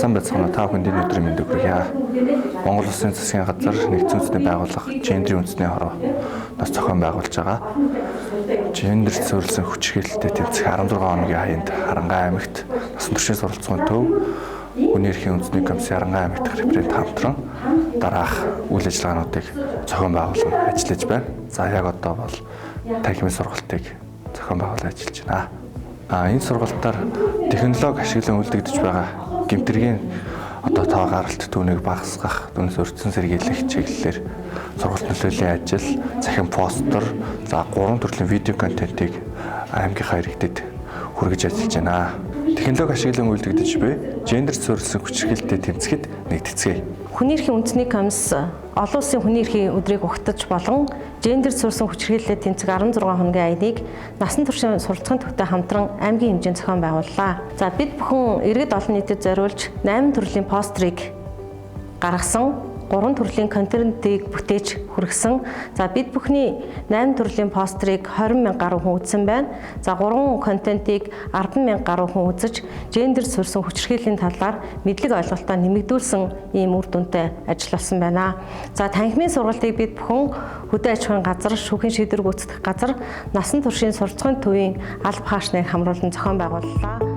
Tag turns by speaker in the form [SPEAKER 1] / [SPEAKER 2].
[SPEAKER 1] Салан байцгаана та бүхэнд өнөөдрийн мэндийг хүргье. Монгол Улсын засгийн газар нэгдсэн үндэсний байгууллага гендрийн үндэсний хороо нас зохион байгуулж байгаа. Гендерт суурилсан хүчирхийлэлтэй тэмцэх 16 хоногийн хаянд Харангай аймагт насан туршийн суралцсан төв хүний эрхийн үндэсний комиссын Харангай аймаг дахь референт хамтран дараах үйл ажиллагаануудыг зохион байгуулан ажиллаж байна. За яг одоо бол танхимын сургалтыг зохион байгуулж ажиллаж байна. Энэ сургалтаар технологи ашиглан үлдэгдэж байгаа гэмтэргийн тоо гаралт түүнийг багасгах, түүнээс өртсөн сэргийлэх чиглэлээр сургалт нөлөөллийн ажил, захин постэр, за 3 төрлийн видео контентыг аймгийнхаа иргэдэд хүргэж ажиллаж байна. Технологи ашиглан үлдэгдэж буй гендерт суурилсан хүчирхийлэлтэй тэмцэхэд нэгтгэцгээе.
[SPEAKER 2] Хүний эрхийн үндэсний комисс олон улсын хүний эрхийн өдрийг ухтаж болон гендерт суурилсан хүчирхийлэлтэй тэмцэх 16 хоногийн аяныг насан туршийн суралцахын төвтэй хамтран аймгийн хэмжээнд зохион байгууллаа. За бид бүхэн иргэд олон нийтэд зориулж 8 төрлийн постерыг гаргасан, 3 төрлийн контентыг бүтээж хүргэсэн. За бид бүхний 8 төрлийн постерыг 20,000 гаруй хүн үзсэн байна. За 3 контентыг 10,000 гаруй хүн үзэж, гендер суурилсан хүчирхийллийн талаар мэдлэг ойлголтоо нэмэгдүүлсэн ийм үр дүнтэй ажил болсон байна. За танхимын сургалтыг бид бүхэн хөдөө аж ахуйн газар, шүүхийн шийдвэр гүйцэтгэх газар, насан туршийн суралцахын төвийн алба хаашныг хамруулан зохион байгууллаа.